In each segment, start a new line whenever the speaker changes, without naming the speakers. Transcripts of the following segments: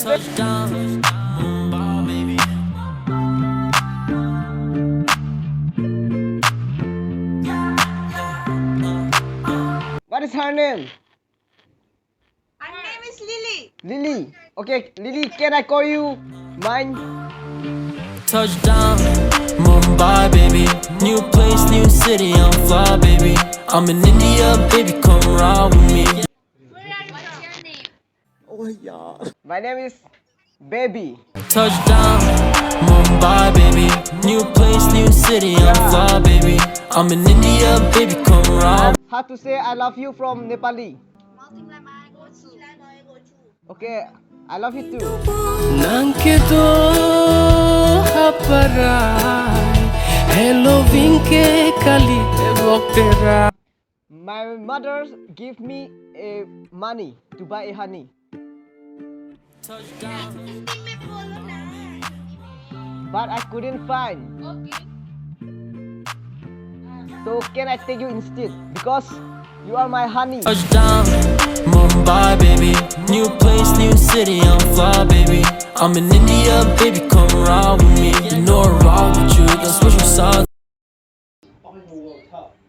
wait. What is her name?
Her name is Lily.
Lily. Okay, Lily, can I call you mine?
Touchdown, Mumbai, baby. New place, new city, I'm fly, baby. I'm in India, baby, come ride with me.
What's your name?
Oh yeah.
My name is Baby.
Touchdown, Mumbai, baby. New place, new city, I'm fly, baby. I'm in India, baby, come ride.
How to say I love you from Nepali? Okay, I love you too.
Nankedo haparai, hello vinke kali evokera.
My mother give me a money to buy a honey, but I couldn't find.
Okay.
So can I take you instead? Because you are my honey.
Touchdown, Mumbai, baby. New place, new city, I'm fly, baby. I'm in India, baby, come ride with me. You know I ride with you, that's special side.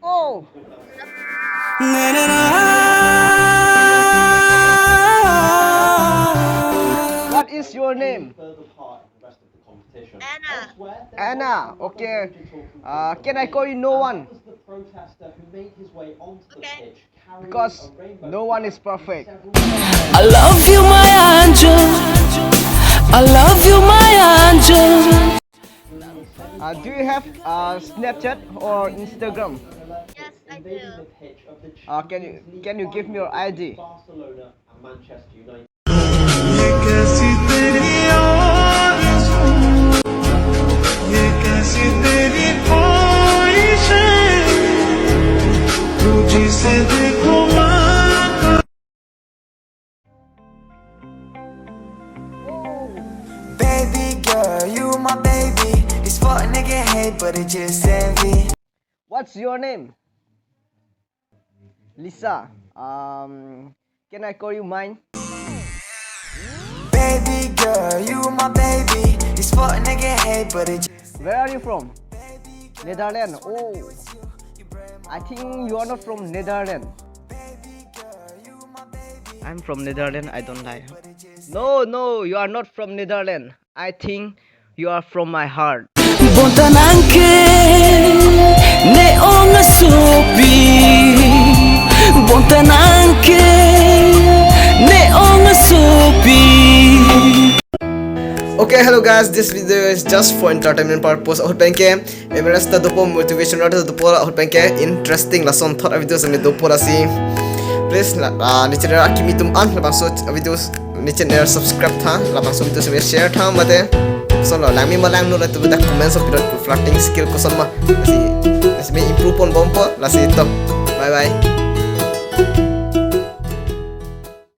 Oh, what is your name?
Anna.
Anna. Okay. Can I call you no one?
Okay.
Because no one is perfect.
I love you, my angel. I love you, my angel.
Do you have Snapchat or Instagram?
Yes, I do.
Can you give me your ID?
Baby girl, you my baby. This fuck nigga hate, but it just envy.
What's your name? Lisa. Can I call you mine?
Baby girl, you my baby. This fuck nigga hate, but it just
Where are you from? Netherlands. Oh, I think you are not from Netherlands. I'm from Netherlands. I don't lie. No, you are not from Netherlands. I think you are from my heart.
Bontananke neong supi. Bontananke neong supi.
Okay, hello guys, this video is just for entertainment purpose. Ahut penke Everest the dopo motivational to dopo ahut penke interesting lesson thought videos me dopo rasi. Please niche ra kimi tum an labang so videos niche ne subscribe tha labang so videos me share tha mate so lo lami malang no tu da comments of video flirting skill ko sama lasi me improve on bompo lasi to bye bye.